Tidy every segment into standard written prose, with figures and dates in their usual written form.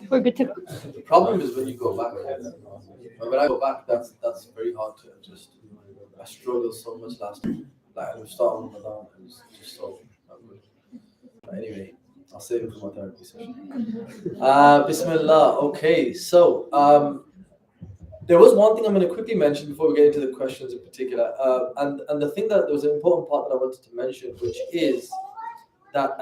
we're good to go. The problem is when you go back. When I go back, that's very hard to adjust. I struggled so much last week. Like I'm starting Ramadan, and it's just so not good. But anyway, I'll save it for my therapy session. Bismillah. Okay, so there was one thing I'm going to quickly mention before we get into the questions in particular, and the thing that there was an important part that I wanted to mention, which is that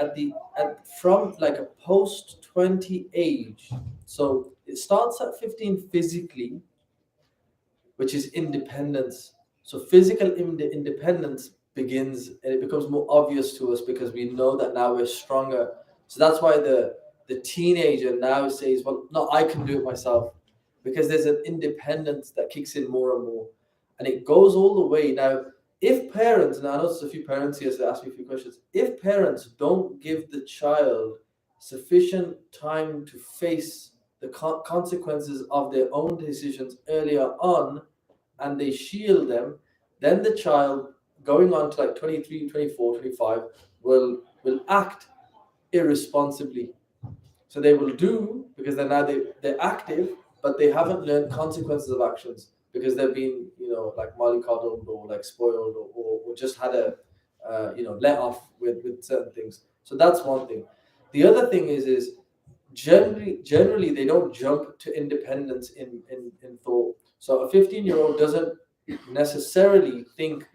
from like a post 20 age, so it starts at 15 physically, which is independence. So physical independence begins, and it becomes more obvious to us because we know that now we're stronger. So that's why the teenager now says, well, no, I can do it myself, because there's an independence that kicks in more and more, and it goes all the way. Now, if parents, and I know there's a few parents here, so ask me a few questions. If parents don't give the child sufficient time to face the consequences of their own decisions earlier on, and they shield them, then the child going on to like 23, 24, 25 will act irresponsibly. So they will do, because they're active, but they haven't learned consequences of actions because they've been, like mollycoddled or like spoiled or just had a, let off with certain things. So that's one thing. The other thing is generally they don't jump to independence in thought. So a 15-year-old doesn't necessarily think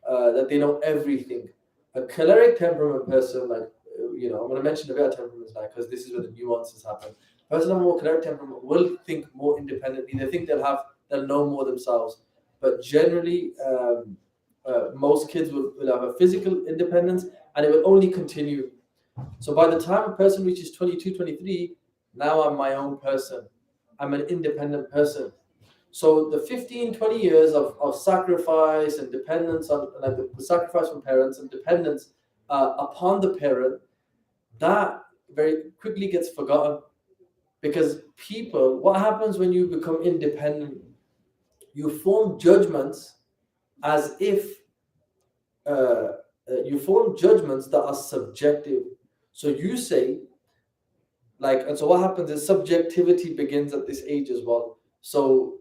that they know everything. A choleric temperament person, like, I'm going to mention a bit of temperaments now because this is where the nuances happen. A person of more choleric temperament will think more independently. They think they'll know more themselves. But generally, most kids will have a physical independence, and it will only continue. So by the time a person reaches 22, 23, now I'm my own person. I'm an independent person. So the 15, 20 years of sacrifice and dependence on, like the sacrifice from parents and dependence upon the parent, that very quickly gets forgotten. Because what happens when you become independent? You form judgments as if you form judgments that are subjective. So you say, and so what happens is subjectivity begins at this age as well. So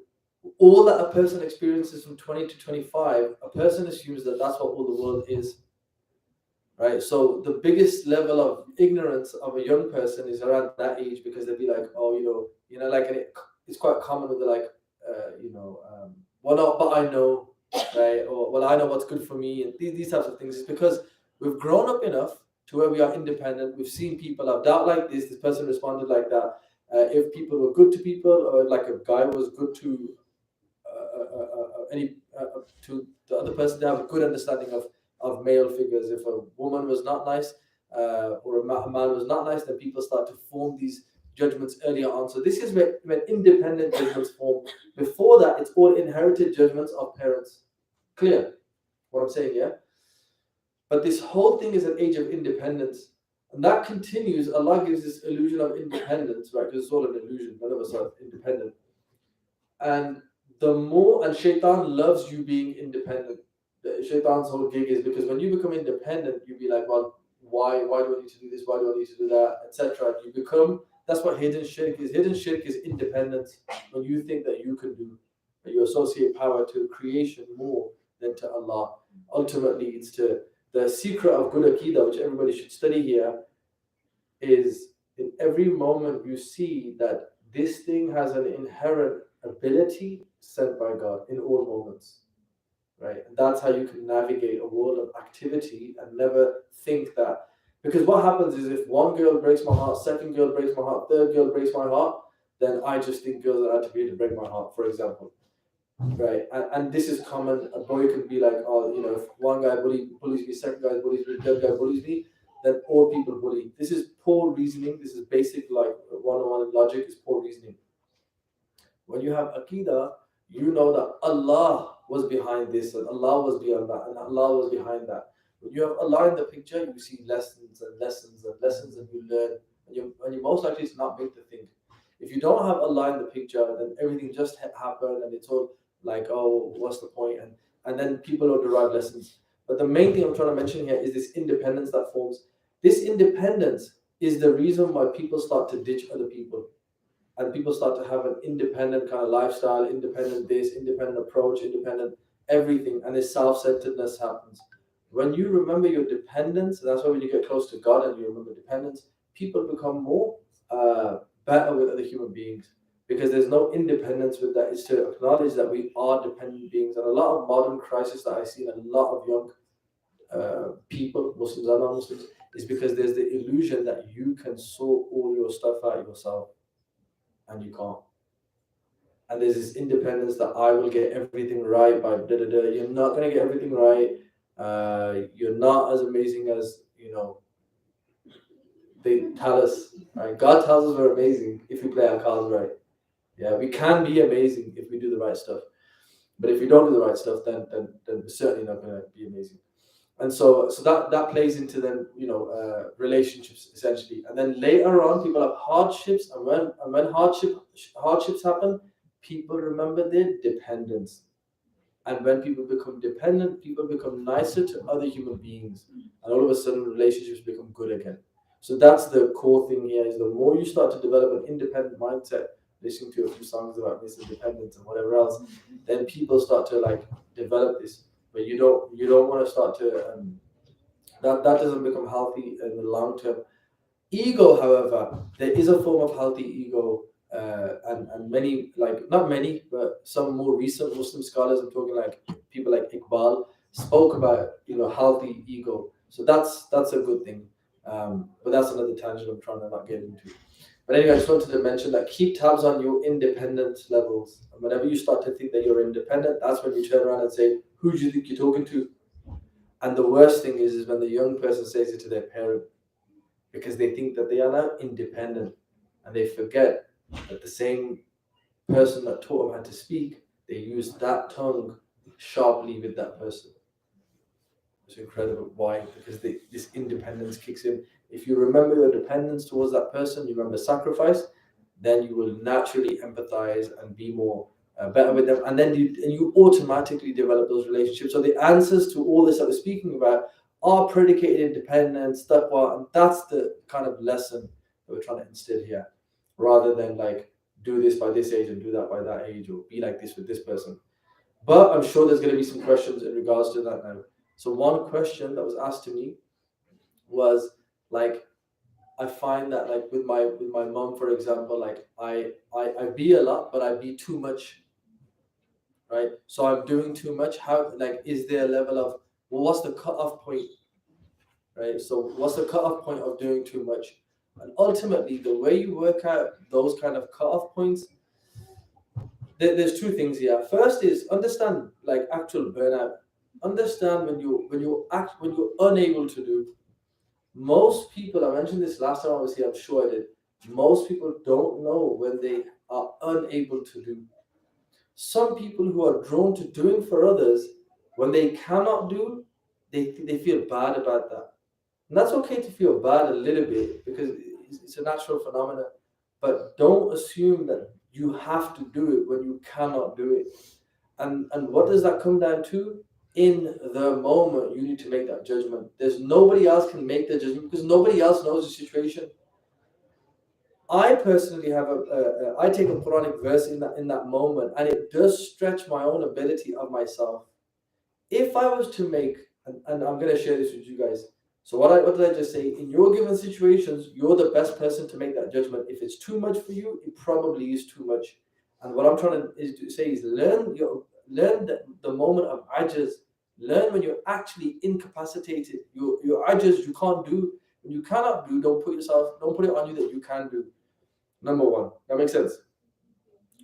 all that a person experiences from 20 to 25, a person assumes that that's what all the world is, right? So the biggest level of ignorance of a young person is around that age, because they'll be like, oh, it's quite common with the well, no, but I know, right? Or, well, I know what's good for me, and these types of things. It's because we've grown up enough to where we are independent. We've seen people have doubt like this person responded like that. If people were good to people, or like a guy was good to to the other person, to have a good understanding of male figures. If a woman was not nice, or a man was not nice, then people start to form these judgments earlier on. So this is when independent judgments form. Before that, it's all inherited judgments of parents. Clear what I'm saying, yeah? But this whole thing is an age of independence. And that continues. Allah gives this illusion of independence, right? Because it's all an illusion. None of us are independent. And Shaitan loves you being independent. Shaitan's whole gig is because when you become independent, you be like, well, why do I need to do this? Why do I need to do that? Etc. You become, that's what hidden shirk is. Hidden shirk is independence. When you think that you can do, that you associate power to creation more than to Allah. Ultimately, it's to the secret of good Aqidah, which everybody should study here, is in every moment you see that this thing has an inherent ability sent by God in all moments, right? And that's how you can navigate a world of activity and never think that. Because what happens is if one girl breaks my heart, second girl breaks my heart, third girl breaks my heart, then I just think girls are attributed to break my heart, for example. Right, and this is common. A boy could be like, if one guy bullies me, second guy bullies me, third guy bullies me, then all people bully. This is poor reasoning. This is basic, like 101 logic is poor reasoning. When you have Aqidah, you know that Allah was behind this, and Allah was beyond that, and Allah was behind that. When you have Allah in the picture, you see lessons and lessons and lessons, and you learn, and you most likely it's not made to think. If you don't have Allah in the picture, then everything just happened, and it's all like, oh, what's the point? And then people don't derive lessons. But the main thing I'm trying to mention here is this independence that forms. This independence is the reason why people start to ditch other people. and people start to have an independent kind of lifestyle, independent this, independent approach, independent everything, and this self-centeredness happens. When you remember your dependence, and that's why when you get close to God and you remember dependence, people become more better with other human beings, because there's no independence with that. It's to acknowledge that we are dependent beings. And a lot of modern crisis that I see in a lot of young people, Muslims and non-Muslims, is because there's the illusion that you can sort all your stuff out yourself, and you can't. And there's this independence that I will get everything right by da da da. You're not gonna get everything right. You're not as amazing as they tell us. Right? God tells us we're amazing if we play our cards right. Yeah, we can be amazing if we do the right stuff. But if we don't do the right stuff, then we're certainly not gonna be amazing. And so that plays into then relationships essentially. And then later on, people have hardships, and when hardships happen, people remember their dependence. And when people become dependent, people become nicer to other human beings, and all of a sudden relationships become good again. So that's the core thing here: is the more you start to develop an independent mindset, listening to a few songs about this independence and whatever else, then people start to like develop this. But you don't want to start to that doesn't become healthy in the long term. Ego, however, there is a form of healthy ego, and many, like not many, but some more recent Muslim scholars, I'm talking like people like Iqbal, spoke about healthy ego. So that's a good thing. But that's another tangent I'm trying to not get into. But anyway, I just wanted to mention that keep tabs on your independence levels. And whenever you start to think that you're independent, that's when you turn around and say, who do you think you're talking to? And the worst thing is when the young person says it to their parent, because they think that they are now independent, and they forget that the same person that taught them how to speak, they use that tongue sharply with that person. It's incredible. Why? Because this independence kicks in. If you remember your dependence towards that person, you remember sacrifice, then you will naturally empathize and be more better with them, and then you automatically develop those relationships. So the answers to all this that we're speaking about are predicated in dependence, taqwa, and that's the kind of lesson that we're trying to instill here, rather than like do this by this age and do that by that age, or be like this with this person. But I'm sure there's going to be some questions in regards to that now. So one question that was asked to me was like, I find that like with my mom, for example, like I be a lot, but I be too much, right? So I'm doing too much. How, like, is there a level of, well, what's the cutoff point, right? So what's the cutoff point of doing too much? And ultimately, the way you work out those kind of cutoff points, there's two things here. First is understand like actual burnout. Understand when you're unable to do. Most people, I mentioned this last time I was here, I'm sure I did. Most people don't know when they are unable to do. Some people who are drawn to doing for others, when they cannot do, they feel bad about that. And that's okay to feel bad a little bit, because it's a natural phenomenon. But don't assume that you have to do it when you cannot do it. And what does that come down to? In the moment, you need to make that judgment. There's nobody else can make the judgment, because nobody else knows the situation. I personally have I take a Quranic verse in that moment, and it does stretch my own ability of myself. If I was to make, and I'm going to share this with you guys. So what did I just say? In your given situations, you're the best person to make that judgment. If it's too much for you, it probably is too much. And what I'm trying to say is learn the moment of ajaz. Learn when you're actually incapacitated. You're ajaz, you can't do. When you cannot do, don't put it on you that you can do. Number one, that makes sense.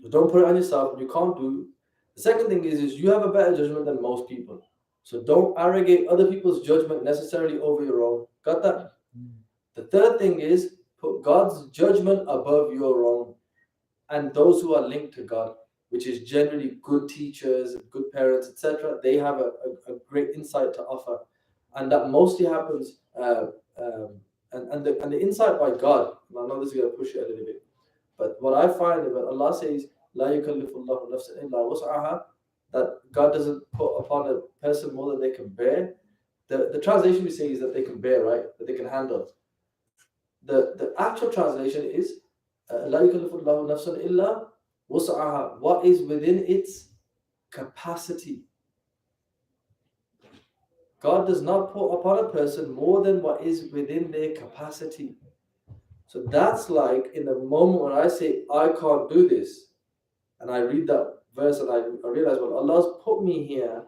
Don't put it on yourself when you can't do. The second thing is you have a better judgment than most people. So don't arrogate other people's judgment necessarily over your own. Got that? The third thing is put God's judgment above your own. And those who are linked to God, which is generally good teachers, good parents, etc., they have a great insight to offer. And that mostly happens, and the insight by God, and I know this is going to push it a little bit, but what I find is when Allah says, La yukallifullahu nafsan illa wus'aha, that God doesn't put upon a person more than they can bear. The translation we say is that they can bear, right? That they can handle. The actual translation is لا يكلف الله نفسا إلا وسعها. What is within its capacity. God does not put upon a person more than what is within their capacity. So that's like in the moment when I say, I can't do this, and I read that verse and I realize, well, Allah's put me here,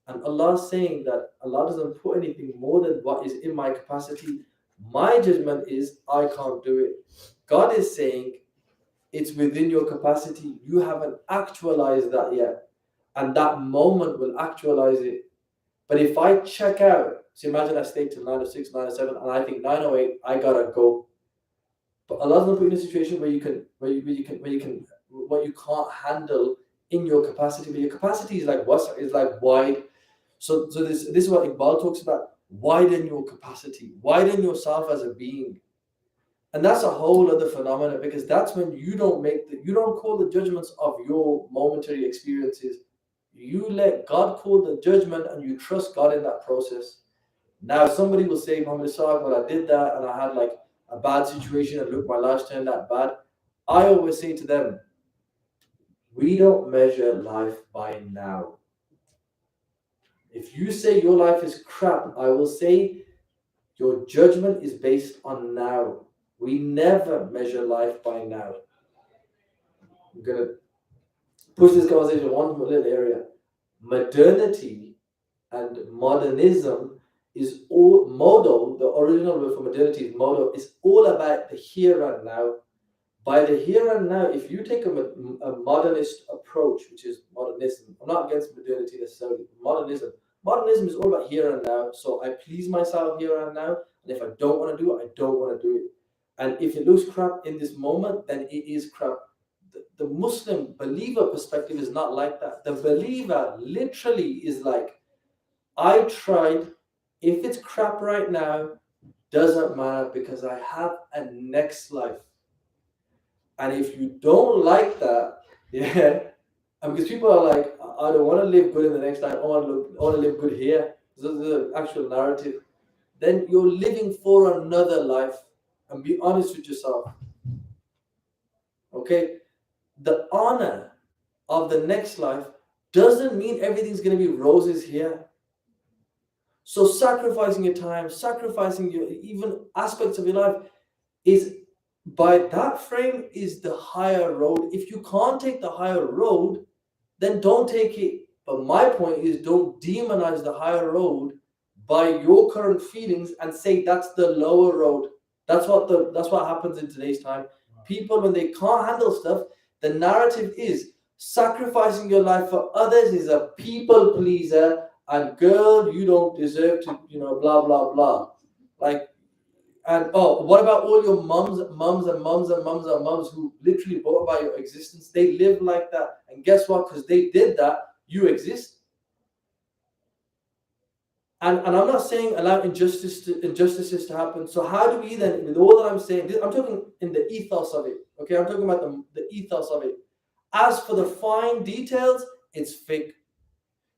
and Allah's saying that Allah doesn't put anything more than what is in my capacity. My judgment is, I can't do it. God is saying, it's within your capacity. You haven't actualized that yet. And that moment will actualize it. But if I check out, so imagine I stay till 9:06, 9:07, and I think 9:08, I gotta go. But Allah's not put you in a situation where you what you can't handle in your capacity. But your capacity is like what? Is like wide. So this is what Iqbal talks about. Widen your capacity, widen yourself as a being. And that's a whole other phenomenon, because that's when you don't call the judgments of your momentary experiences. You let God call the judgment and you trust God in that process. Now, somebody will say, Muhammad Isaaq, well, I did that and I had like a bad situation and look, my life's turned that bad. I always say to them, we don't measure life by now. If you say your life is crap, I will say your judgment is based on now. We never measure life by now. I'm going to push this conversation one little area. Modernity and modernism is all modo, the original word for modernity is modo, is all about the here and now. By the here and now, if you take a modernist approach, which is modernism, I'm not against modernity necessarily, modernism is all about here and now. So I please myself here and now, and if I don't want to do it, I don't want to do it. And if it looks crap in this moment, then it is crap. The Muslim believer perspective is not like that. The believer literally is like, I tried. If it's crap right now, doesn't matter, because I have a next life. And if you don't like that, yeah, and because people are like, I don't want to live good in the next life, I want to live good here. This is the actual narrative. Then you're living for another life, and be honest with yourself. Okay? The honor of the next life doesn't mean everything's going to be roses here. So sacrificing your time, sacrificing your even aspects of your life is, by that frame, is the higher road. If you can't take the higher road, then don't take it. But my point is, don't demonize the higher road by your current feelings and say that's the lower road. That's what happens in today's time. People, when they can't handle stuff, the narrative is sacrificing your life for others is a people pleaser, and girl, you don't deserve to, blah blah blah. Like, and what about all your mums who literally brought about your existence? They live like that, and guess what? Because they did that, you exist. And I'm not saying allow injustices to happen. So how do we then, with all that I'm saying, I'm talking in the ethos of it. Okay, I'm talking about the ethos of it. As for the fine details, it's fake.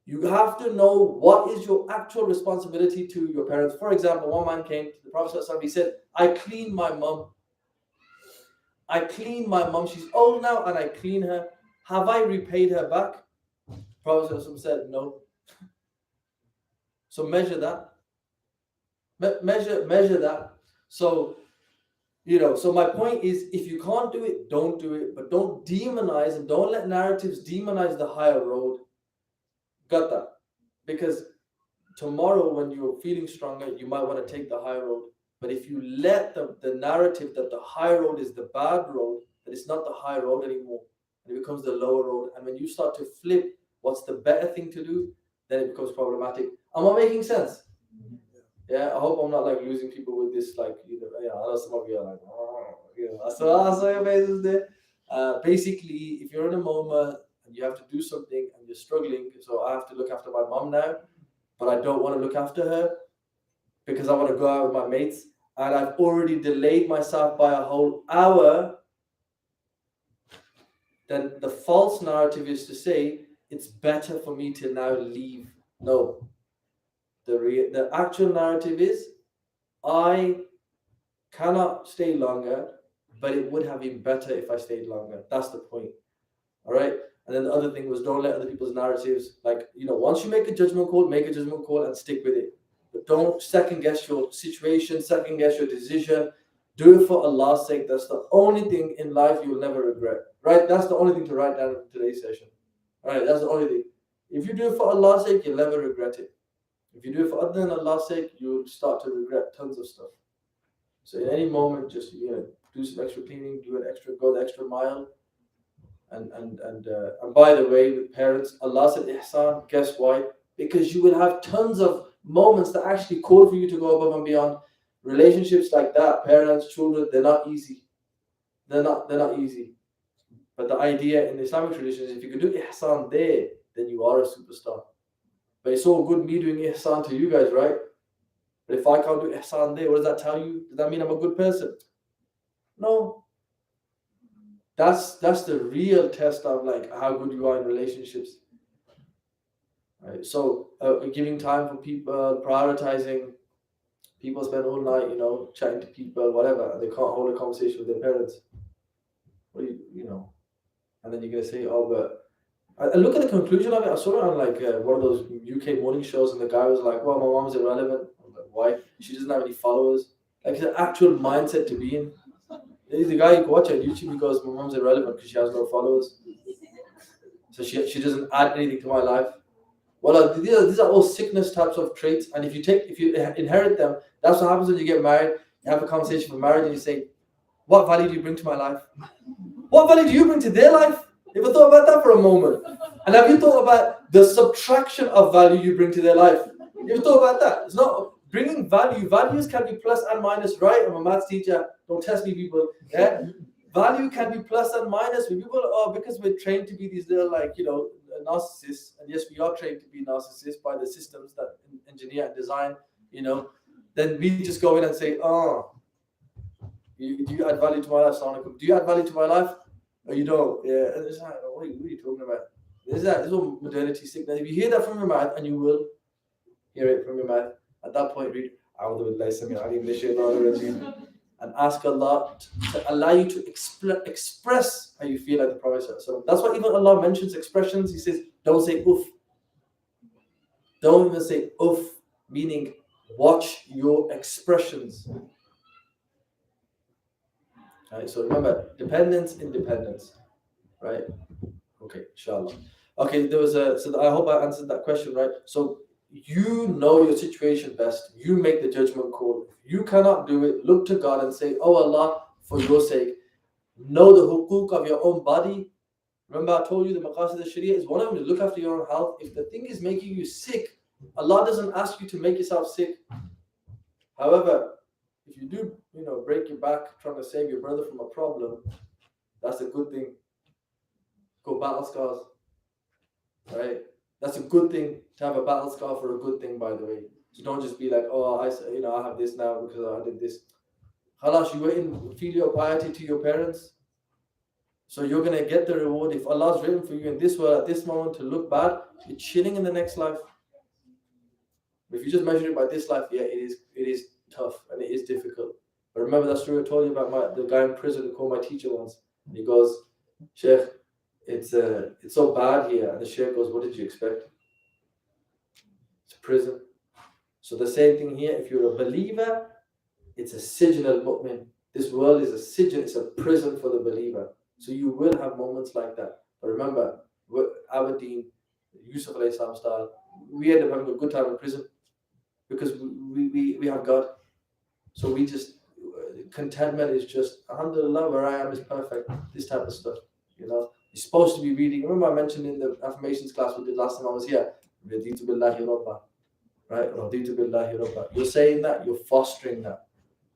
You have to know what is your actual responsibility to your parents. For example, one man came to the Prophet, he said, I clean my mom. She's old now and I clean her. Have I repaid her back? Prophet said, no. So measure that. Measure that. So, so my point is, if you can't do it, don't do it. But don't demonize, and don't let narratives demonize the higher road. Got that? Because tomorrow, when you're feeling stronger, you might want to take the high road. But if you let the narrative that the high road is the bad road, that it's not the high road anymore, and it becomes the lower road. And when you start to flip what's the better thing to do, then it becomes problematic. Am I making sense? Yeah, I hope I'm not like losing people with this. Like, I know some of you are like, I saw your faces there. Basically, if you're in a moment and you have to do something and you're struggling, so I have to look after my mom now, but I don't want to look after her because I want to go out with my mates, and I've already delayed myself by a whole hour, then the false narrative is to say it's better for me to now leave. No. The actual narrative is, I cannot stay longer. but it would have been better if I stayed longer. That's the point. All right. And then the other thing was, don't let other people's narratives, like, once you make a judgment call, and stick with it. But don't second guess your situation, second guess your decision. Do it for Allah's sake. That's the only thing in life you will never regret. Right? That's the only thing to write down in today's session. All right. That's the only thing. If you do it for Allah's sake, you'll never regret it. If you do it for other than Allah's sake, you'll start to regret tons of stuff. So in any moment, just do some extra cleaning, go the extra mile. And by the way, with parents, Allah said ihsan. Guess why? Because you will have tons of moments that actually call for you to go above and beyond. Relationships like that, parents, children, they're not easy. They're not easy. But the idea in the Islamic tradition is, if you can do ihsan there, then you are a superstar. But it's all good me doing ihsan to you guys, right? But if I can't do ihsan there, what does that tell you? Does that mean I'm a good person? No. That's the real test of like how good you are in relationships. Right? So giving time for people, prioritizing. People spend all night, chatting to people, whatever, and they can't hold a conversation with their parents. What do and then you're gonna say, oh, but I look at the conclusion of it. I saw it on like one of those UK morning shows, and the guy was like, well, my mom's irrelevant. I was like, why? She doesn't have any followers. Like, it's an actual mindset to be in. The guy you can watch on YouTube, he goes, my mom's irrelevant because she has no followers. So she doesn't add anything to my life. Well, these are all sickness types of traits. And if you inherit them, that's what happens when you get married. You have a conversation for marriage and you say, what value do you bring to my life? What value do you bring to their life? You ever thought about that for a moment? And have you thought about the subtraction of value you bring to their life? You ever thought about that? It's not bringing value. Values can be plus and minus, right? I'm a maths teacher. Don't test me, people. Yeah, value can be plus and minus. When people because we're trained to be these little narcissists, and yes, we are trained to be narcissists by the systems that engineer and design. Then we just go in and say, do you add value to my life? Do you add value to my life? Or you don't? Yeah. And it's like, what are you talking about? This is all modernity sickness. If you hear that from your mouth, and you will hear it from your mouth, at that point, read and ask Allah to allow you to express how you feel like the Prophet. So that's why even Allah mentions expressions. He says, don't say oof. Don't even say oof, meaning watch your expressions. Right, so remember, dependence, independence. Right? Okay, inshallah. Okay, so I hope I answered that question, right? So you know your situation best. You make the judgment call. If you cannot do it, look to God and say, oh Allah, for your sake, know the hukuk of your own body. Remember I told you the maqasid al-sharia is one of them to look after your own health. If the thing is making you sick, Allah doesn't ask you to make yourself sick. However, if you do, break your back trying to save your brother from a problem, that's a good thing. Go battle scars. Right? That's a good thing to have a battle scar for a good thing, by the way. So don't just be like, oh, I have this now because I did this. Khalas, you were in filial piety to your parents. So you're going to get the reward. If Allah's written for you in this world at this moment to look bad, you're chilling in the next life. If you just measure it by this life, yeah, it is tough and it is difficult. But remember that story I told you about the guy in prison who called my teacher once. And he goes, Sheikh, it's so bad here. And the Sheikh goes, what did you expect? It's prison. So the same thing here, if you're a believer, it's a sijn al-mu'min. This world is a sijn, it's a prison for the believer. So you will have moments like that. But remember, our deen, Yusuf alayhi salam style, we end up having a good time in prison because we have God. So we just, contentment is just, alhamdulillah, where I am is perfect. This type of stuff, You're supposed to be reading. Remember I mentioned in the affirmations class we did last time I was here, Raditu billahi rabba. Right? Raditu billahi rabba. You're saying that, you're fostering that.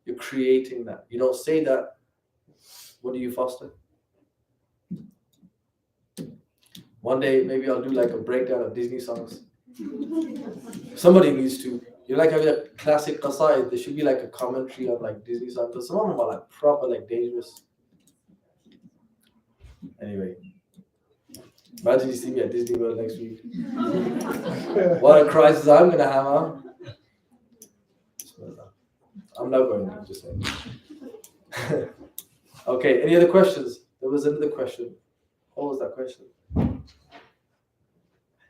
You're creating that. You don't say that. What do you foster? One day, maybe I'll do like a breakdown of Disney songs. Somebody needs to. You like having a classic qasaid. There should be like a commentary on like Disney songs. Because some of them are like proper, like dangerous. Anyway. Imagine you see me at Disney World next week. What a crisis I'm going to have, huh? I'm not going to, just saying. Okay, any other questions? There was another question. What was that question?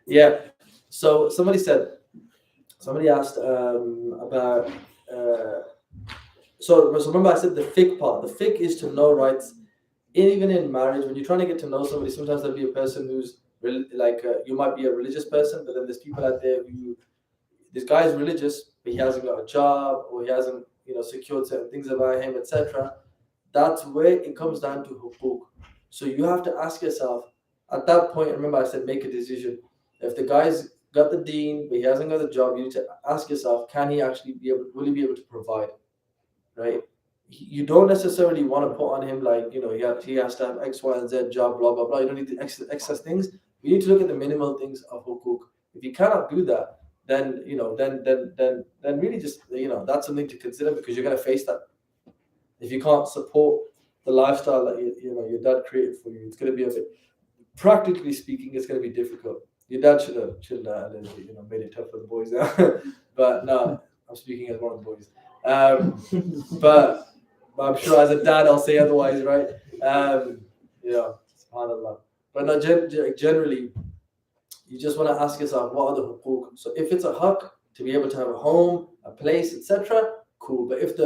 Yeah. So somebody asked about. So remember I said the fiqh part. The fiqh is to know rights. Even in marriage, when you're trying to get to know somebody, sometimes there'll be a person who's you might be a religious person, but then there's people out there who this guy is religious, but he hasn't got a job or he hasn't secured certain things about him, etc. That's where it comes down to hukuk. So you have to ask yourself at that point. Remember, I said make a decision. If the guy's got the deen, but he hasn't got a job, you need to ask yourself: can he actually will he be able to provide? Right? You don't necessarily want to put on him he has to have X, Y, and Z job, blah blah blah. You don't need the excess things. You need to look at the minimal things of hukuk. If you cannot do that, then then really just that's something to consider, because you're going to face that. If you can't support the lifestyle that your dad created for you, it's going to be a bit. Practically speaking, it's going to be difficult. Your dad should have chilled out and made it tough for the boys now. But no, I'm speaking as one of the boys. But I'm sure as a dad I'll say otherwise, right? SubhanAllah. But no, generally, you just want to ask yourself, what are the hukuk? So if it's a haqq to be able to have a home, a place, etc., cool. But is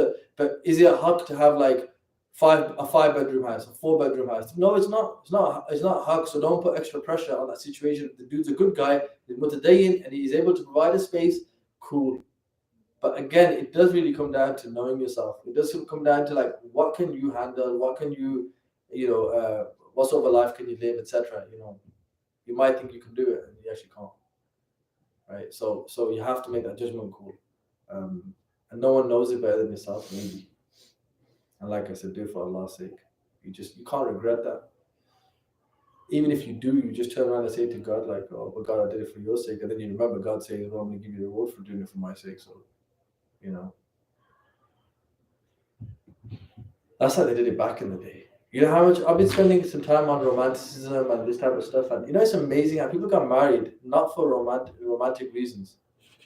it a haqq to have like a 5-bedroom house, a 4-bedroom house? No, it's not. It's not a haqq. So don't put extra pressure on that situation. If the dude's a good guy, he's mutadayin, and he's able to provide a space, cool. But again, it does really come down to knowing yourself. It does come down to like, what can you handle? What can you, what sort of a life can you live, etc. You might think you can do it, and you actually can't. Right? So you have to make that judgment call, and no one knows it better than yourself, maybe. And like I said, do it for Allah's sake. You can't regret that. Even if you do, you just turn around and say to God, like, oh, but God, I did it for your sake. And then you remember God saying, well, I'm going to give you the reward for doing it for my sake. So, that's how they did it back in the day. You know how much I've been spending some time on romanticism and this type of stuff. And it's amazing how people got married, not for romantic reasons.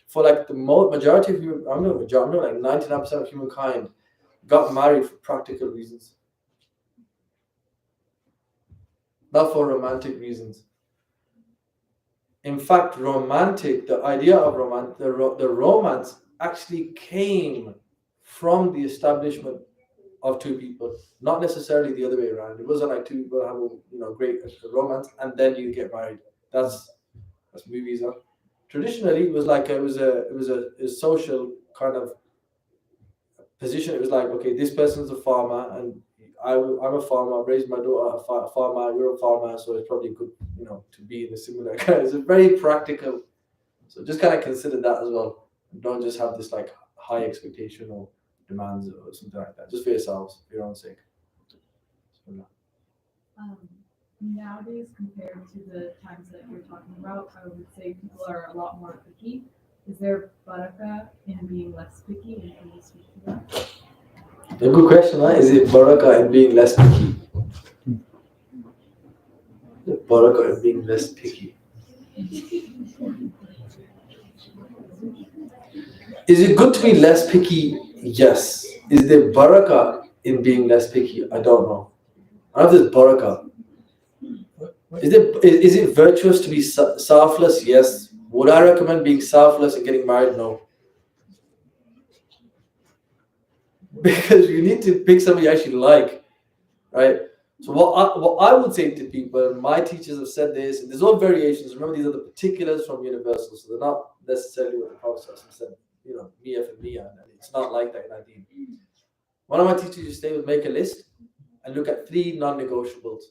For like the majority of human, I'm like 99% of humankind got married for practical reasons, not for romantic reasons. In fact, the idea of the romance actually came from the establishment of two people, not necessarily the other way around. It wasn't like two people have a great romance and then you get married. That's movies. Huh? Traditionally, it was like it was a social kind of position. It was like, okay, this person's a farmer and I'm a farmer. I've raised my daughter a farmer. You're a farmer, so it's probably good, to be in a similar kind. It's a very practical. So just kind of consider that as well. And don't just have this like high expectation or demands or something like that. Just for yourselves, for your own sake. Nowadays, compared to the times that you're talking about, I would say people are a lot more picky. Is there barakah in being less picky, and can you speak to that? A good question, huh? Is it barakah in being less picky? Barakah in being less picky. Is it good to be less picky? Yes. Is there barakah in being less picky? I don't know. I don't know if there's barakah. Is it virtuous to be selfless? Yes. Would I recommend being selfless and getting married? No. Because you need to pick somebody you actually like, right? So what I would say to people, my teachers have said this, and there's all variations. Remember, these are the particulars from Universal, so they're not necessarily what the Prophet said. Mia for Mia, and it's not like that in our deen. One of my teachers used to say, make a list and look at 3 non-negotiables.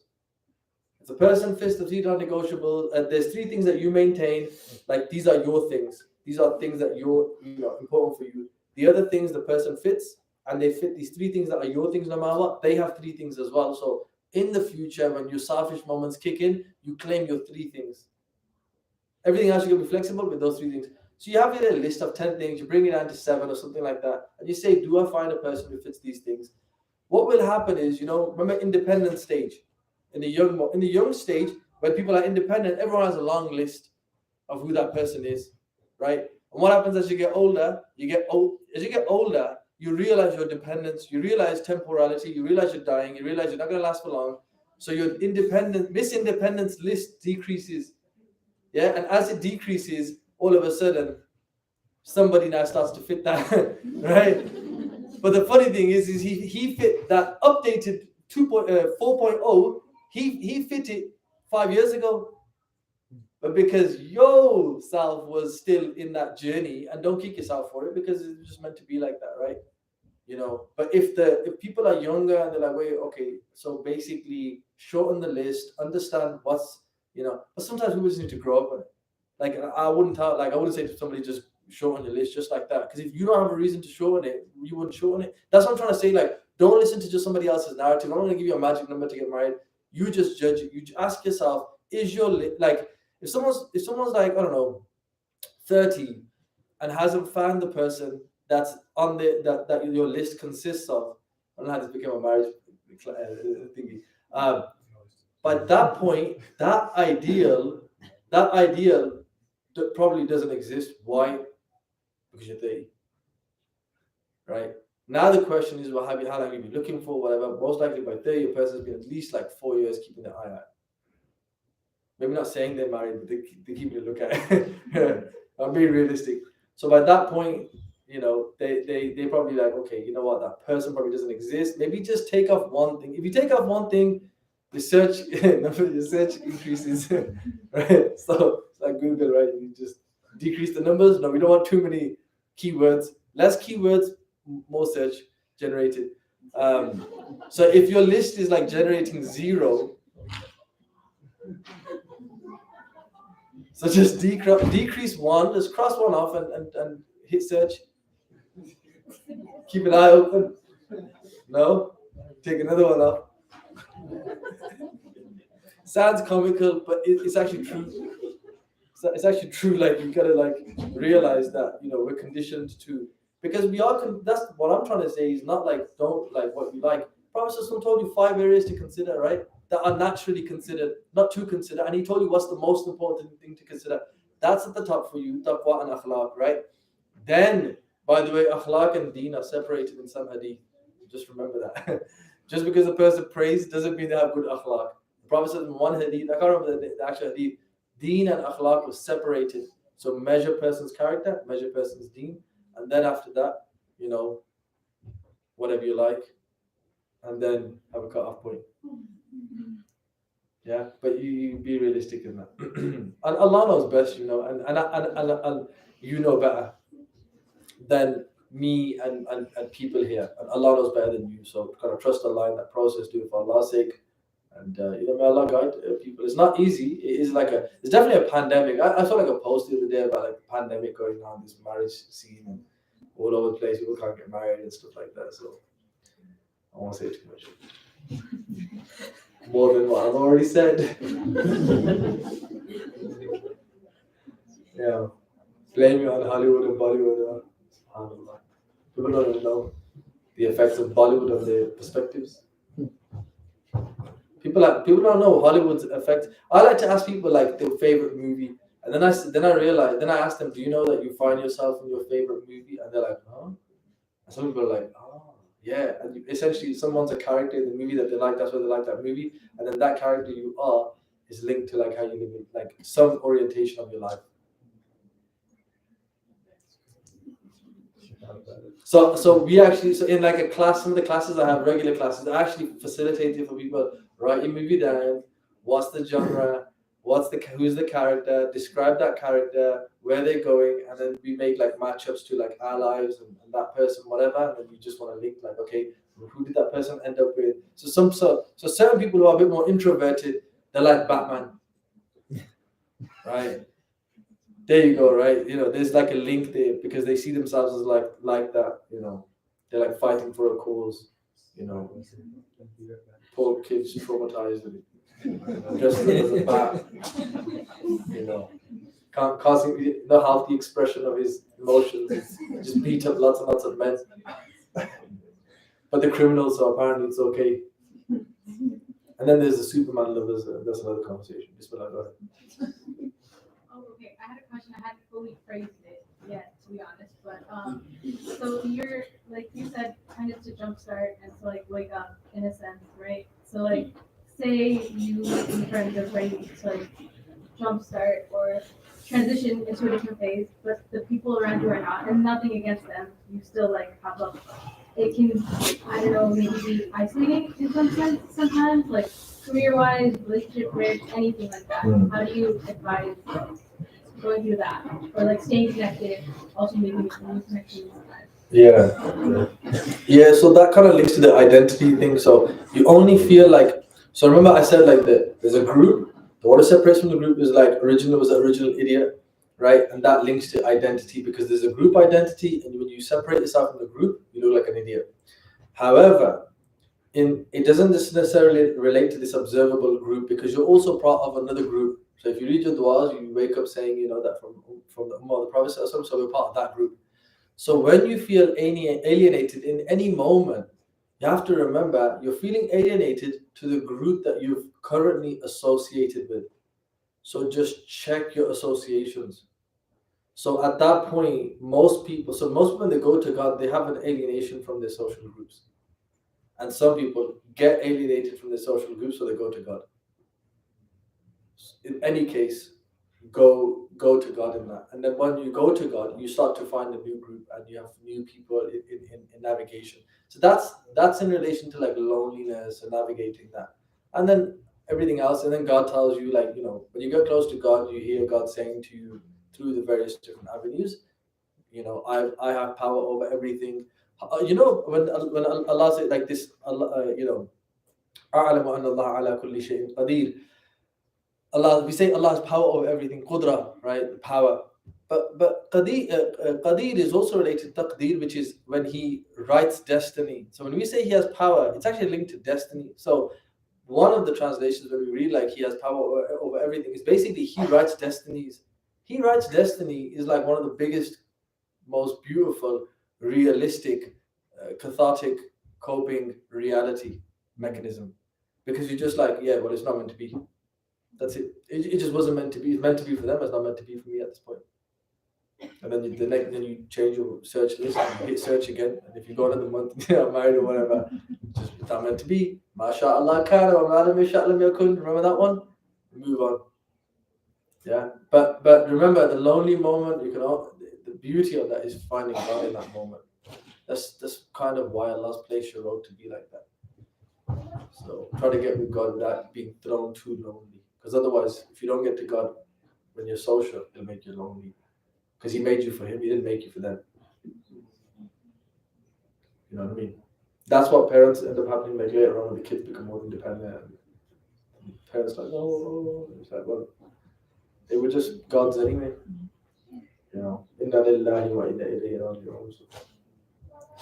If the person fits the 3 non-negotiables, and there's 3 things that you maintain, like these are your things. These are things that you're important for you. The other things the person fits, and they fit these 3 things that are your things no matter what, they have 3 things as well. So in the future, when your selfish moments kick in, you claim your 3 things. Everything else you can be flexible with those 3 things. So you have a list of 10 things, you bring it down to 7 or something like that, and you say, do I find a person who fits these things? What will happen is, remember independent stage. In the young stage, when people are independent, everyone has a long list of who that person is, right? And what happens as you get older, you realize your dependence, you realize temporality, you realize you're dying, you realize you're not going to last for long. So your Miss Independence list decreases. Yeah, and as it decreases, all of a sudden, somebody now starts to fit that, right? But the funny thing is he fit that updated 4.0. He fit it 5 years ago. But because your self was still in that journey, and don't kick yourself for it because it's just meant to be like that, right? But if people are younger and they're like, wait, okay, so basically shorten the list, understand what's, but sometimes people just need to grow up on it. Like I wouldn't say to somebody just shorten your list just like that, because if you don't have a reason to shorten it, you wouldn't shorten it. That's what I'm trying to say. Like, don't listen to just somebody else's narrative. I'm not going to give you a magic number to get married. You just judge it. You ask yourself, is your like, if someone's like, I don't know, 30 and hasn't found the person that's on that your list consists of, I don't know how this became a marriage thingy. But at that point, that ideal probably doesn't exist. Why? Because you're 30. Right? Now the question is, well, how long have you been looking for, whatever. Most likely by 30, your person's been at least like 4 years keeping their eye out. Maybe not saying they're married, but they keep a look at it. I'm being realistic. So by that point, they probably like, okay, you know what, that person probably doesn't exist. Maybe just take off one thing. If you take off one thing, your search increases, right? So it's like Google, right? You just decrease the numbers. No, we don't want too many keywords. Less keywords, more search generated. So if your list is like generating 0, so just decrease 1, just cross 1 off and hit search. Keep an eye open. No? Take another one off. Sounds comical, but it's actually true. It's actually true. Like, you gotta like realize that we're conditioned to, because we are. That's what I'm trying to say. Is not like don't like what you like. Prophet told you 5 areas to consider, right? That are naturally considered, not to consider, and he told you what's the most important thing to consider. That's at the top for you, taqwa and akhlaq, right? Then, by the way, akhlaq and deen are separated in some hadith. Just remember that. Just because a person prays doesn't mean they have good akhlaq. The Prophet said in one hadith, I can't remember the actual hadith, deen and akhlaq was separated. So measure person's character, measure person's deen, and then after that, whatever you like, and then have a cut-off point. Yeah, but you be realistic in that. And Allah knows best, and you know better than me and people here. And Allah knows better than you. So kind of trust Allah in that process, do it for Allah's sake. And may Allah guide people. It's not easy. It's definitely a pandemic. I saw like a post the other day about like a pandemic going on, this marriage scene and all over the place. People can't get married and stuff like that. So I won't say too much. More than what I've already said. Yeah. Blame it on Hollywood and Bollywood. People don't even know the effects of Bollywood on their perspectives. People don't know Hollywood's effect. I like to ask people like their favorite movie, and then I ask them, do you know that you find yourself in your favorite movie? And they're like, huh? And some people are like, oh, yeah. And essentially, someone's a character in the movie that they like. That's why they like that movie, and then that character you are is linked to like how you live, like some orientation of your life. So we actually, in like a class, some of the classes I have, regular classes, I actually facilitate it for people. Write your movie down. What's the genre? Who's the character? Describe that character. Where they're going, and then we make like matchups to like our lives and that person, whatever. And then you just want to link like, okay, who did that person end up with? So certain people who are a bit more introverted, they're like Batman, right? There you go, right? There's like a link there because they see themselves as like that. They're like fighting for a cause. Poor kids traumatized and dressed as a bat. Can't see the healthy expression of his emotions. He's just beat up lots and lots of men. But the criminals, so apparently it's okay. And then there's the Superman lovers. That's another conversation. Just what I got. Oh, okay. I had a question. I hadn't fully phrased it yet. to be honest. But so you're like you said, kind of to jumpstart and to like wake up in a sense, right? So like, say you and friends are ready to like jumpstart or transition into a different phase, but the people around you are not, and nothing against them. You still like have a. It can, I don't know, maybe be isolating in some sense sometimes, like career-wise, relationship bridge, anything like that. How do you advise going through that, or like staying connected, also making new connections? Yeah. Yeah, so that kind of links to the identity thing. So you only feel like, so remember I said like there's a group. The what separates from the group is like original was the original idiot, right? And that links to identity because there's a group identity, and when you separate yourself from the group, you look like an idiot. However, it doesn't necessarily relate to this observable group because you're also part of another group. So if you read your du'as, you wake up saying, that from the Ummah of the Prophet, so we're part of that group. So when you feel alienated in any moment, you have to remember you're feeling alienated to the group that you've currently associated with. So just check your associations. So at that point, most people when they go to God, they have an alienation from their social groups. And some people get alienated from their social groups, so they go to God. In any case, go to God in that. And then when you go to God, you start to find a new group and you have new people in navigation. So that's in relation to like loneliness and navigating that. And then everything else, and then God tells you like, when you get close to God, you hear God saying to you through the various different avenues, I have power over everything. When Allah said like this, Allah, أعلم أن الله على كل شيء قدير. Allah, we say Allah has power over everything, qudra, right? Power. But qadir is also related to taqdeer, which is when he writes destiny. So when we say he has power, it's actually linked to destiny. So one of the translations when we read like he has power over everything is basically he writes destinies. He writes destiny is like one of the biggest, most beautiful, realistic, cathartic coping reality mechanism. Because you're just like, yeah, well, it's not meant to be. That's it. It just wasn't meant to be. It's meant to be for them. It's not meant to be for me at this point. And then you change your search list and you hit search again. And if you go another month, I'm married or whatever, it's not meant to be. MashaAllah kana wa ma lam yasha' lam yakun. Remember that one? Move on. Yeah. But remember the lonely moment. The beauty of that is finding God in that moment. That's kind of why Allah's placed your road to be like that. So try to get with God without being thrown too lonely. Because otherwise, if you don't get to God when you're social, it'll make you lonely. Because he made you for him, he didn't make you for them. You know what I mean? That's what parents end up happening like later on when the kids become more independent. And parents like, oh, it's like, well, they were just God's anyway. Inna lillahi wa inna ilayhi raji'un.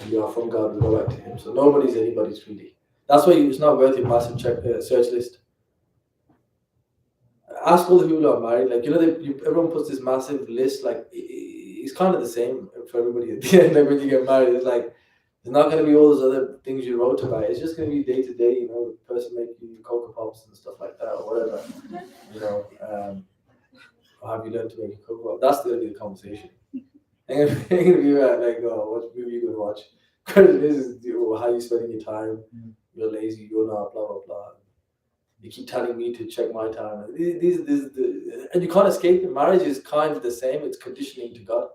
You are from God, we go back to him. So nobody's anybody's really. That's why it's not worth your massive search list. Ask all the people who are married. Like, everyone puts this massive list. Like, it's kind of the same for everybody at the end. Like, when you get married, it's like, there's not going to be all those other things you wrote about. It's just going to be day to day, the person making you Cocoa Pops and stuff like that, or whatever. Or have you learned to make a Cocoa Pop? That's going to be the conversation. Ain't going to be like, oh, what movie you going to watch? This is how you spending your time. You're lazy, you're not, blah, blah, blah. You keep telling me to check my time. And you can't escape it. Marriage is kind of the same. It's conditioning to God.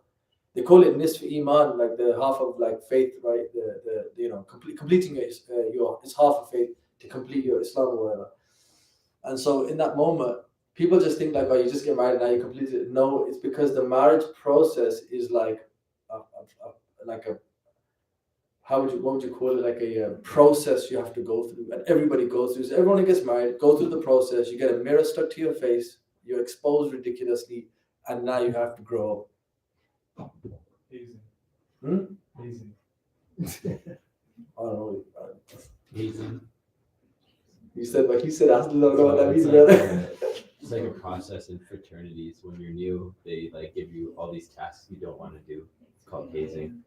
They call it nisf iman, like the half of like faith, right? Completing it's half of faith to complete your Islam or whatever. And so in that moment, people just think like, oh, you just get married now you complete it. No, it's because the marriage process is like what would you call it? Like a process you have to go through, and everybody goes through. So everyone who gets married, go through the process. You get a mirror stuck to your face. You're exposed ridiculously, and now you have to grow up. Easy. Easy. I don't know. Easy. You said, like you said, I don't know what that means, brother. It's like a process in fraternities. When you're new, they like give you all these tasks you don't want to do. It's called hazing.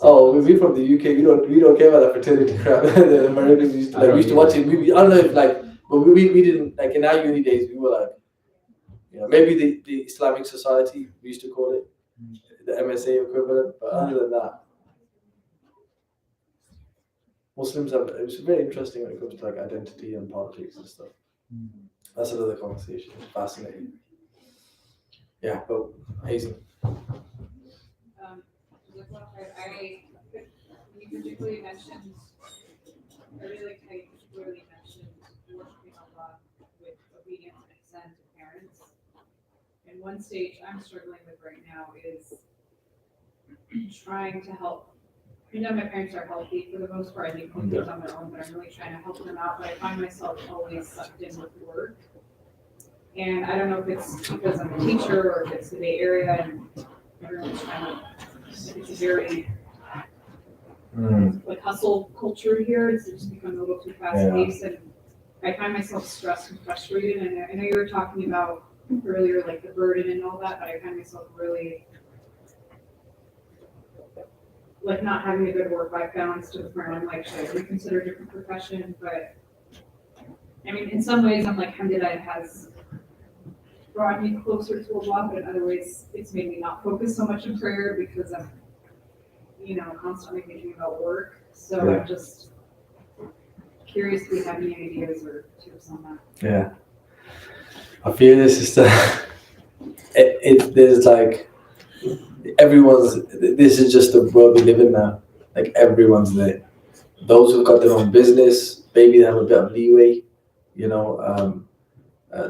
Oh, we're from the UK. We don't care about that fraternity crap. The Americans used to watch it. I don't know if but we didn't in our uni days. We were maybe the Islamic society we used to call it. the MSA equivalent. But other than that, Muslims have, it's very interesting when it comes to like identity and politics and stuff. That's another conversation. It's fascinating. Yeah, but amazing. You particularly mentioned, I really like how you particularly mentioned worshiping Allah with obedience and consent to parents. And one stage I'm struggling with right now is trying to help. I know my parents are healthy for the most part. I think things on their own, but I'm really trying to help them out. But I find myself always sucked in with work. And I don't know if it's because I'm a teacher or if it's the Bay Area and everyone's trying to, it's a very like hustle culture here. It's just become a little too fast paced, and I find myself stressed and frustrated. And I know you were talking about earlier, like the burden and all that, but I find myself really like not having a good work-life balance to the point where I'm like, should I reconsider a different profession? But I mean, in some ways, I'm like, Alhamdulillah, it has brought me closer to Allah, but in other ways, it's made me not focus so much in prayer because I'm, constantly thinking about work. So I'm just curious if you have any ideas or tips on that. Yeah. I feel this is there's like this is just the world we live in now. Like everyone's there. Those who've got their own business, maybe they have a bit of leeway,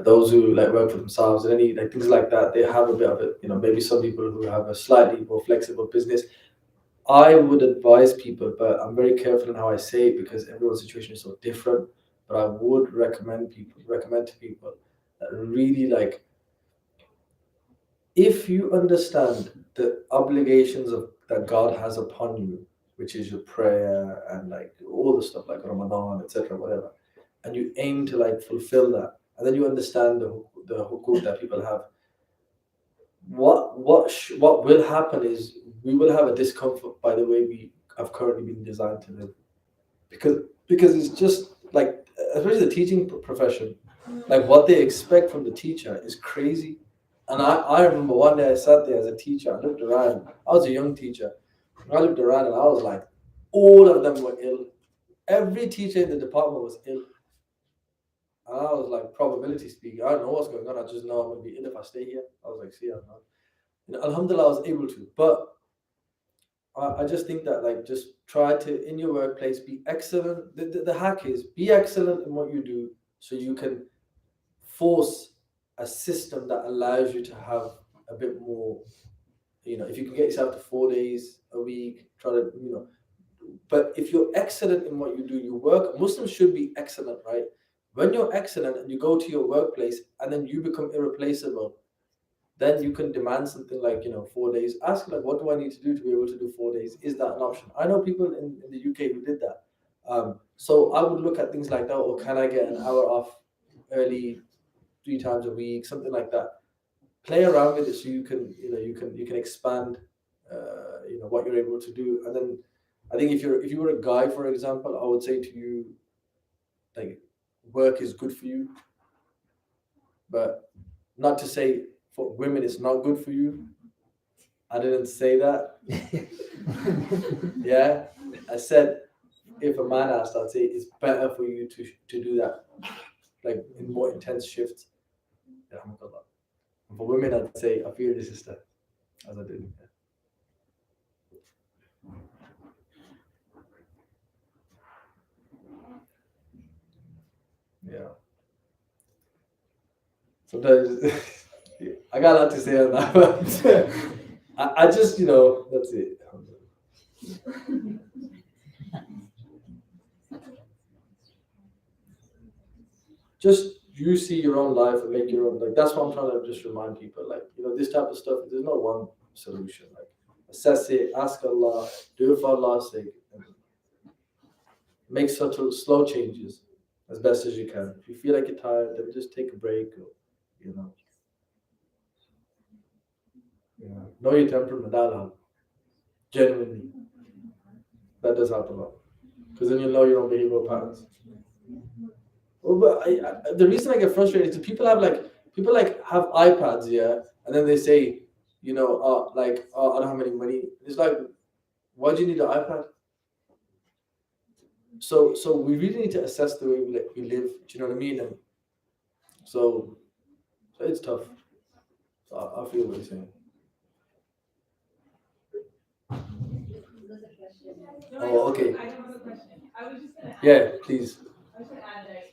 those who like work for themselves and any like things like that, they have a bit of it. Maybe some people who have a slightly more flexible business. I would advise people, but I'm very careful in how I say it because everyone's situation is so different. But I would recommend to people that really like, if you understand the obligations that God has upon you, which is your prayer and like all the stuff like Ramadan, etc., whatever, and you aim to like fulfill that, and then you understand the hukuk that people have. What will happen is we will have a discomfort by the way we have currently been designed to live, because it's just like, especially the teaching profession, like what they expect from the teacher is crazy. And I remember one day I sat there as a teacher, I looked around, I was a young teacher, I looked around and I was like, all of them were ill. Every teacher in the department was ill. And I was like, probability speaking, I don't know what's going on, I just know I'm going to be ill if I stay here. I was like, see, I'm not. Alhamdulillah, I was able to. But I just think that like, just try to, in your workplace, be excellent. The hack is, be excellent in what you do so you can force a system that allows you to have a bit more, if you can get yourself to 4 days a week, try to, but if you're excellent in what you do, you work, Muslims should be excellent, right? When you're excellent and you go to your workplace and then you become irreplaceable, then you can demand something like, 4 days. Ask like, what do I need to do to be able to do 4 days? Is that an option? I know people in the UK who did that. So I would look at things like that, or can I get an hour off early 3 times a week, something like that. Play around with it so you can expand, what you're able to do. And then I think if you were a guy, for example, I would say to you, like, work is good for you, but not to say for women it's not good for you. I didn't say that. Yeah, I said if a man asked, I'd say it's better for you to do that, like in more intense shifts. For women, I'd say I feel this sister, as I did. Yeah. Sometimes I got a lot to say on that, but I just, that's it. Just you see your own life and make your own, like, that's what I'm trying to just remind people, like, this type of stuff, there's no one solution. Like, assess it, ask Allah, do it for Allah's sake, and make such slow changes as best as you can. If you feel like you're tired, then just take a break, or, know your temperament. That'll help. Genuinely, that does help a lot, because then you know your own behavioral patterns. Well, but the reason I get frustrated is people have iPads, yeah, and then they say, I don't have any money. It's like, why do you need an iPad? So we really need to assess the way we live. Do you know what I mean? And so it's tough. So I feel what you're saying. Oh, okay. I have a question. I was just gonna add. Yeah, please. I was gonna add that.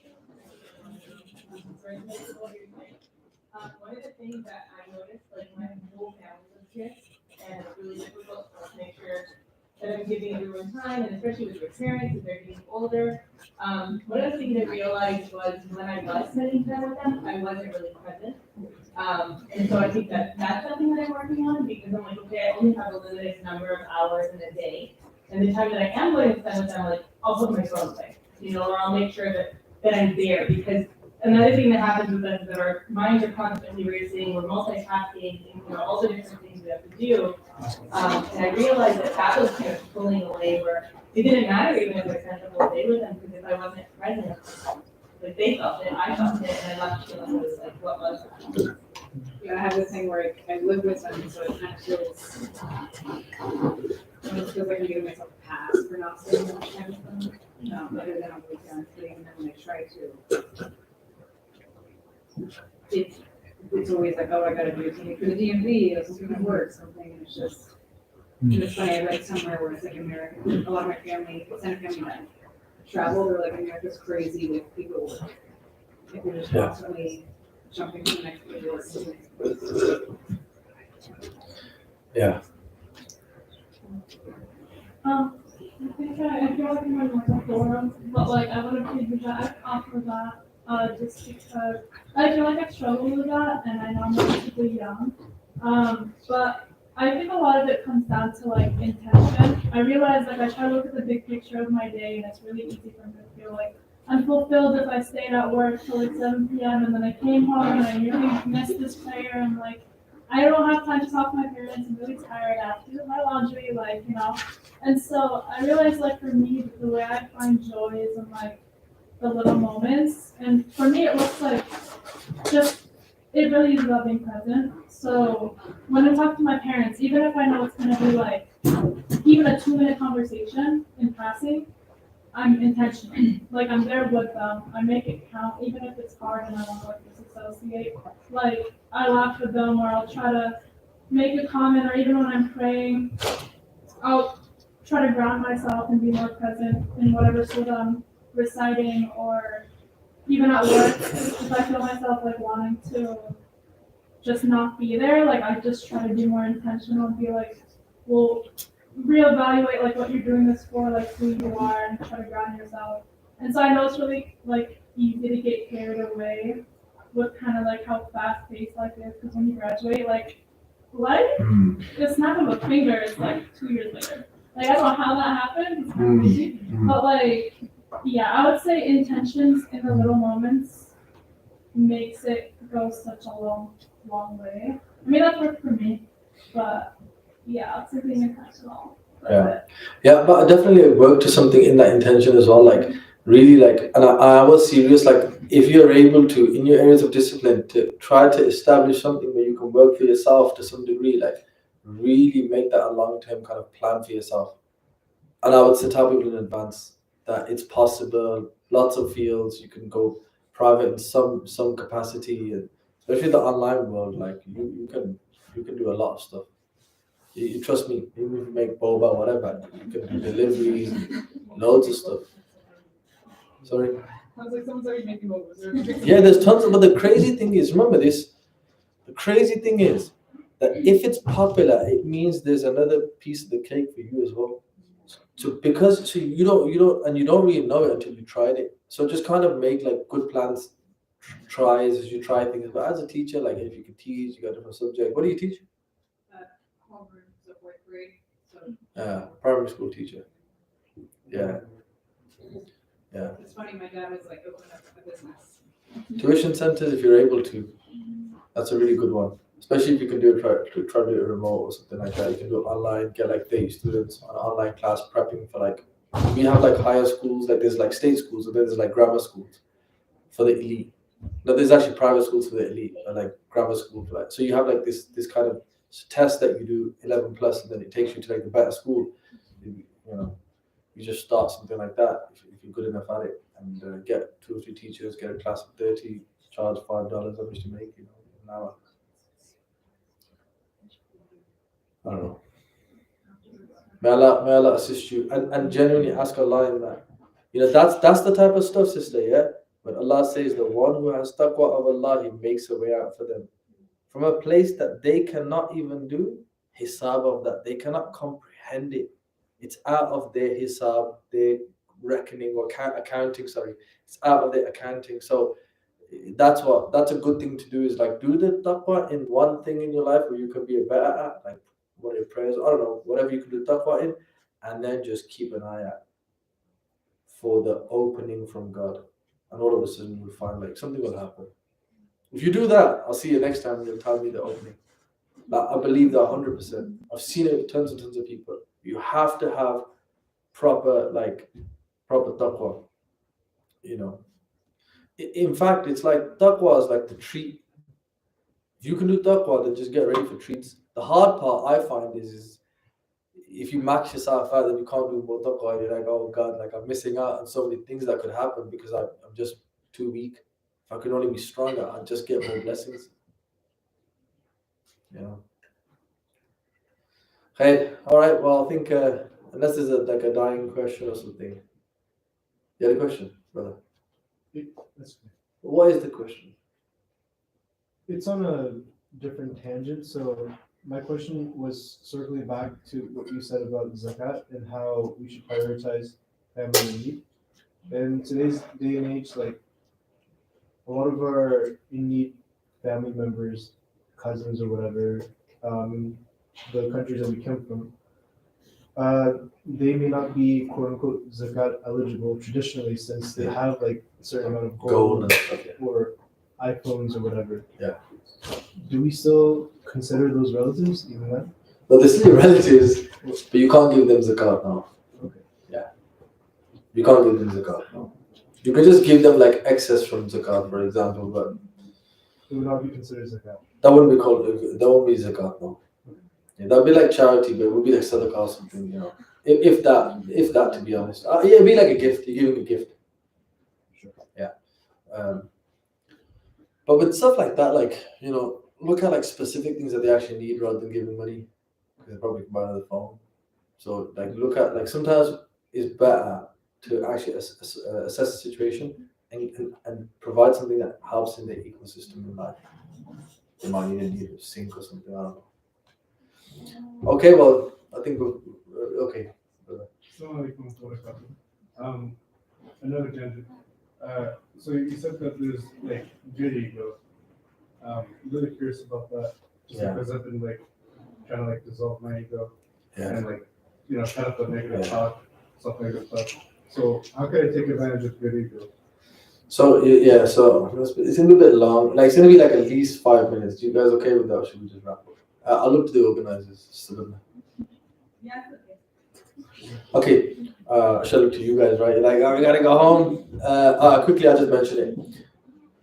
One of the things that I noticed, like my whole family lives here, and it's really difficult for us to make sure that I'm giving everyone time, and especially with your parents, if they're getting older. One of the things I realized was when I was spending time with them, I wasn't really present. And so I think that that's something that I'm working on because I'm like, okay, I only have a limited number of hours in a day. And the time that I am going to spend with them, like, I'll put my phone away, or I'll make sure that I'm there because another thing that happens with us is that our minds are constantly racing, we're multitasking, all the different things we have to do. And I realized that was kind of pulling away where it didn't matter even if I spent the whole day with them because if I wasn't present, like they felt it, I felt it, and I left feeling it was like, what was that? Yeah, I have this thing where I live with them, so it kind of feels, almost feels like I'm giving myself a pass for not spending much time with them. Other than on weekends, and then when I try to. It's always like, oh, I gotta do something for the DMV, or something at work, something, and it's just, it's funny, I read somewhere where it's like American, a lot of my family, extended family that travel, they're like, America's crazy with people work. If you're just constantly jumping to the next place work. Yeah. I think I feel like I'm in like a forum, but like I want to piggyback off of that, just because I feel like I struggle with that, and I know I'm relatively young. But I think a lot of it comes down to like intention. I realize like I try to look at the big picture of my day, and it's really easy for me to feel like I'm fulfilled if I stayed at work till like 7 p.m. and then I came home and I really missed this prayer and like I don't have time to talk to my parents. I'm really tired. I have to do my laundry, And so I realized, like, for me, the way I find joy is in, like, the little moments. And for me, it looks like it really is about being present. So when I talk to my parents, even if I know it's going to be, like, even a 2-minute conversation in passing, I'm intentional. Like, I'm there with them. I make it count, even if it's hard and I want to, like, disassociate. Like, I laugh with them, or I'll try to make a comment, or even when I'm praying, I'll try to ground myself and be more present in whatever sort I'm reciting, or even at work, if I feel myself, like, wanting to just not be there, like, I just try to be more intentional and be like, well, reevaluate like what you're doing this for, like who you are, and try to ground yourself. And so I know it's really like easy to get carried away with kind of like how fast paced life is, because when you graduate, like life, the snap of a finger is like 2 years later. Like I don't know how that happened, it's kind of crazy, but like yeah, I would say intentions in the little moments makes it go such a long way. I mean that's worked for me, but yeah, it's being intentional. Yeah, but I definitely work to something in that intention as well. Like really, like, and I was serious. Like, if you're able to, in your areas of discipline, to try to establish something where you can work for yourself to some degree, like really make that a long-term kind of plan for yourself. And I would say tell people in advance that it's possible. Lots of fields you can go private in some capacity, and especially the online world. Like you can do a lot of stuff. You trust me, even if you make boba, whatever, you can do deliveries, and loads of stuff. Sorry? I was like, someone's already making boba. Yeah, there's tons of, but the crazy thing is, remember this, the crazy thing is that if it's popular, it means there's another piece of the cake for you as well. So because you don't, and you don't really know it until you tried it. So just kind of make like good plans, tries as you try things. But as a teacher, like if you could teach, you got different subject. What do you teach? Homeroom, so 4th grade. Yeah, primary school teacher. Yeah. Yeah. It's funny, my dad was like, open up a business. Tuition centers, if you're able to, that's a really good one. Especially if you can do it, try to do it remote or something like that. You can do it online, get like the students on an online class prepping for like, we have like higher schools, like there's like state schools, and then there's like grammar schools for the elite. No, there's actually private schools for the elite, and like grammar school for like, so you have like this kind of It's a test that you do 11 plus, and then it takes you to like the better school. You know, you just start something like that if you're good enough at it, and get 2 or 3 teachers, get a class of 30, charge $5, how much to make, you know, an hour. I don't know. May Allah assist you, and genuinely ask Allah in that. You know, that's the type of stuff, sister. Yeah, but Allah says the one who has taqwa of Allah, He makes a way out for them from a place that they cannot even do hisab of that. They cannot comprehend it. It's out of their hisab, their reckoning or accounting. Sorry, it's out of their accounting. So that's a good thing to do, is like do the taqwa in one thing in your life where you can be a better at, like what are your prayers, I don't know, whatever you can do taqwa in, and then just keep an eye out for the opening from God, and all of a sudden you'll find like something will happen. If you do that, I'll see you next time and you'll tell me the opening. Like, I believe that 100%. I've seen it with tons and tons of people. You have to have proper taqwa, you know. In fact, it's like taqwa is like the treat. If you can do taqwa, then just get ready for treats. The hard part I find is if you max yourself out, then you can't do more taqwa. You're like, oh God, like I'm missing out on so many things that could happen because I'm just too weak. If I could only be stronger, I'd just get more blessings. You know. Hey, all right. Well, I think unless there's like a dying question or something. You had a question, brother? That's okay. What is the question? It's on a different tangent. So my question was circling back to what you said about zakat and how we should prioritize family need. In today's day and age, like a lot of our in need family members, cousins or whatever, the countries that we come from, they may not be quote unquote zakat eligible traditionally, since they have like a certain amount of gold and stuff. or iPhones or whatever. Yeah. Do we still consider those relatives even then? But they're still your relatives, but you can't give them zakat now. Okay. Yeah. You can't give them zakat now. You can just give them like excess from zakat, for example, but it would not be considered zakat. That wouldn't be zakat, no. Yeah, that'd be like charity, but it would be like sadaqah or something, you know. If that, to be honest. Yeah, it'd be like a gift. You're giving a gift. Sure. Yeah. But with stuff like that, like, you know, look at like specific things that they actually need rather than giving money. They probably can buy another phone. So like look at like sometimes it's better to actually assess the situation and provide something that helps in the ecosystem in life. They might need a sink or something. I don't know. Okay, well, I think okay. Another tangent. So you said that there's like good ego. I'm really curious about that. Just because I've been like trying to like dissolve my ego and like, you know, cut up the negative talk, stuff like that. So how can I take advantage of good ego? So yeah, so it's gonna be a bit long. Like it's gonna be like at least 5 minutes. You guys okay with that? Or should we just wrap up? I'll look to the organizers. Yeah. Okay. I shall look to you guys, right? Like, we gotta go home. Quickly, I'll just mention it.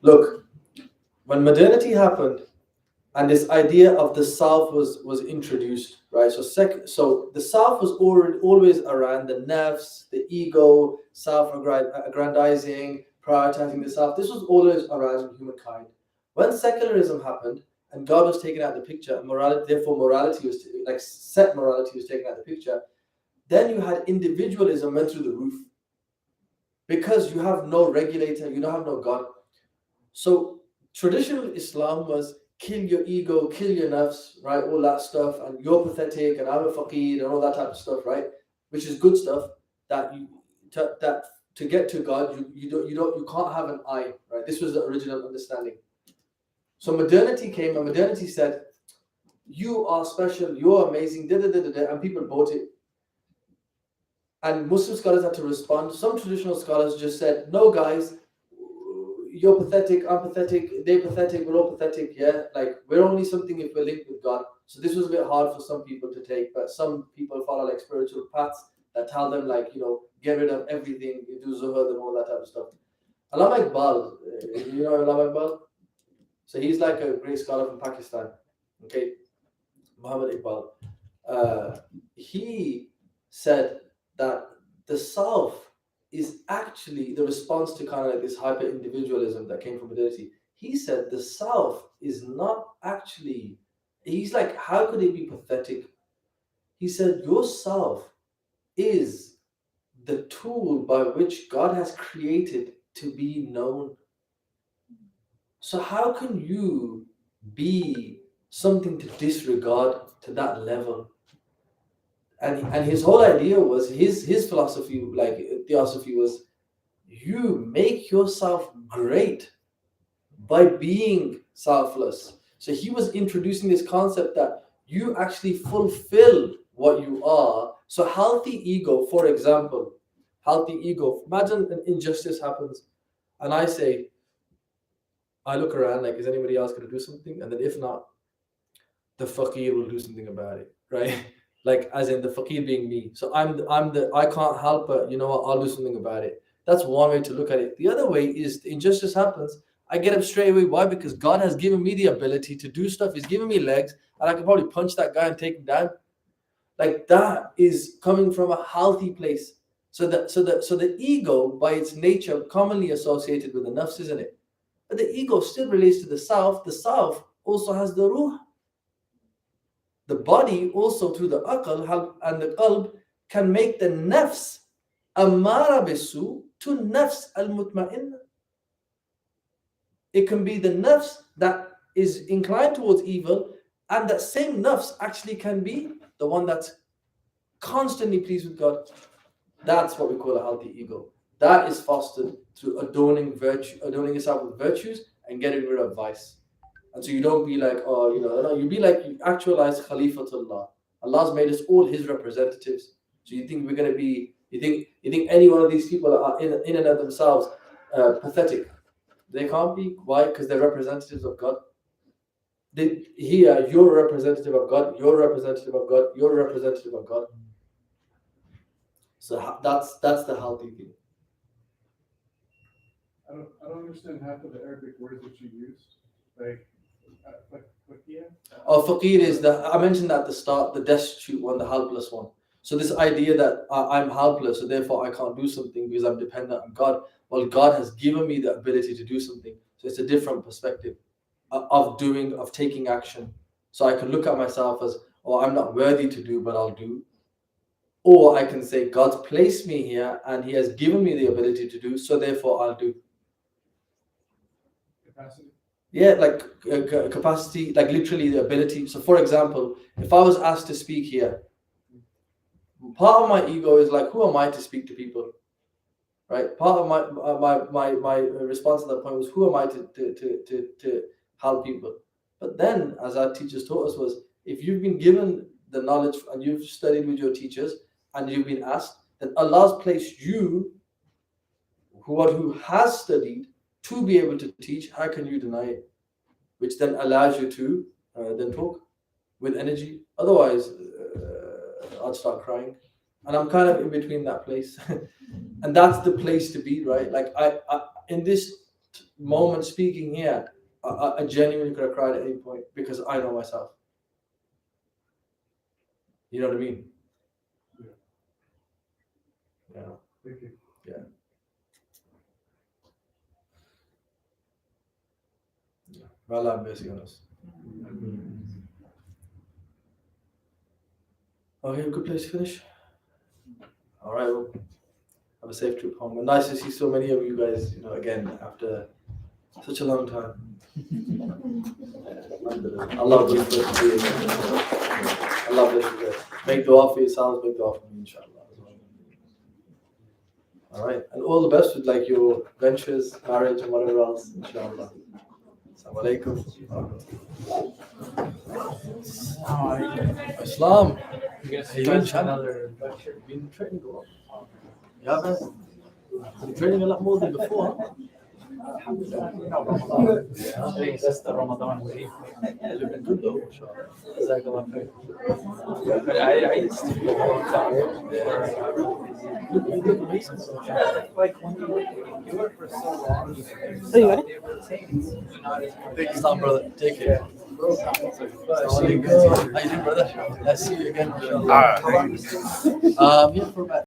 Look, when modernity happened, and this idea of the self was introduced, right? So the self was always around the nafs, the ego, self-aggrandizing, prioritizing the self. This was always around humankind. When secularism happened and God was taken out of the picture, and morality was set morality was taken out of the picture, then you had individualism went through the roof because you have no regulator, you don't have no God. So traditional Islam was kill your ego, kill your nafs, right? All that stuff, and you're pathetic, and I'm a faqir, and all that type of stuff, right? Which is good stuff. That to get to God, you can't have an I, right? This was the original understanding. So modernity came, and modernity said, "You are special, you're amazing," and people bought it. And Muslim scholars had to respond. Some traditional scholars just said, "No, guys, you're pathetic, I'm pathetic, they're pathetic, we're all pathetic, yeah? Like, we're only something if we're linked with God." So this was a bit hard for some people to take, but some people follow like spiritual paths that tell them like, you know, get rid of everything, you do zuhud and all that type of stuff. Allama Iqbal, you know Allama Iqbal? So he's like a great scholar from Pakistan, okay? Mohammed Iqbal, he said that the self is actually the response to kind of like this hyper individualism that came from modernity. He said the self is not actually, he's like, how could it be pathetic? He said, yourself is the tool by which God has created to be known. So, how can you be something to disregard to that level? And his whole idea was his philosophy, like theosophy, was you make yourself great by being selfless. So he was introducing this concept that you actually fulfill what you are. So healthy ego, for example, healthy ego. Imagine an injustice happens, and I say, I look around like, is anybody else going to do something? And then if not, the fakir will do something about it, right? Like as in the fakir being me. So I can't help but, you know what, I'll do something about it. That's one way to look at it. The other way is the injustice happens, I get up straight away. Why? Because God has given me the ability to do stuff. He's given me legs, and I can probably punch that guy and take him down. Like that is coming from a healthy place. So the ego, by its nature, commonly associated with the nafs, isn't it? But the ego still relates to the self. The self also has the ruh. The body also through the aql and the qalb can make the nafs amara bisu to nafs al-mutma'inna. It can be the nafs that is inclined towards evil, and that same nafs actually can be the one that's constantly pleased with God. That's what we call a healthy ego. That is fostered through adorning yourself with virtues and getting rid of vice. And so you don't be like, oh, no, you be like, you actualize Khalifatullah. Allah's made us all His representatives. So you think we're going to be, you think any one of these people are in and of themselves pathetic? They can't be. Why? Because they're representatives of God. Here, you're a representative of God. You're a representative of God. You're a representative of God. So that's the healthy thing. I don't understand half of the Arabic words that you used. Like fakir. Oh, fakir is I mentioned at the start, the destitute one, the helpless one. So this idea that I'm helpless, so therefore I can't do something because I'm dependent on God. Well, God has given me the ability to do something. So it's a different perspective of taking action. So I can look at myself as, oh, I'm not worthy to do, but I'll do. Or I can say, God's placed me here and He has given me the ability to do, so therefore I'll do. Capacity. Yeah, like capacity, like literally the ability. So for example, if I was asked to speak here, part of my ego is like, who am I to speak to people? Right? Part of my response at that point was, who am I to help people? But then, as our teachers taught us, was if you've been given the knowledge and you've studied with your teachers and you've been asked, then Allah's placed you, who has studied, to be able to teach. How can you deny it? Which then allows you to then talk with energy. Otherwise, I'd start crying. And I'm kind of in between that place. And that's the place to be, right? Like I in this moment speaking here, I genuinely could have cried at any point because I know myself. You know what I mean? Yeah. Thank you. Yeah. Well, I'm basing on us. Okay, good place to finish. All right, well, have a safe trip home. And nice to see so many of you guys, again, after such a long time. Allah bless you guys. Allah bless you guys. Make dua for yourselves, make dua for me, inshallah. All right, and all the best with like your ventures, marriage, and whatever else, inshallah. Assalamu alaikum. Islam. You guys another lecture? Been training a lot. Yeah, man. Been training a lot more than before. Huh? I think it's just the Ramadan wave. Yeah, you've been good though, inshallah. Jazakallah khair. But I used to be a long time for good reasons. Like when you work for so long, you ready? Thank you, Islam, brother. Take care. How you doing, brother? Nice to see you again. Yeah, for about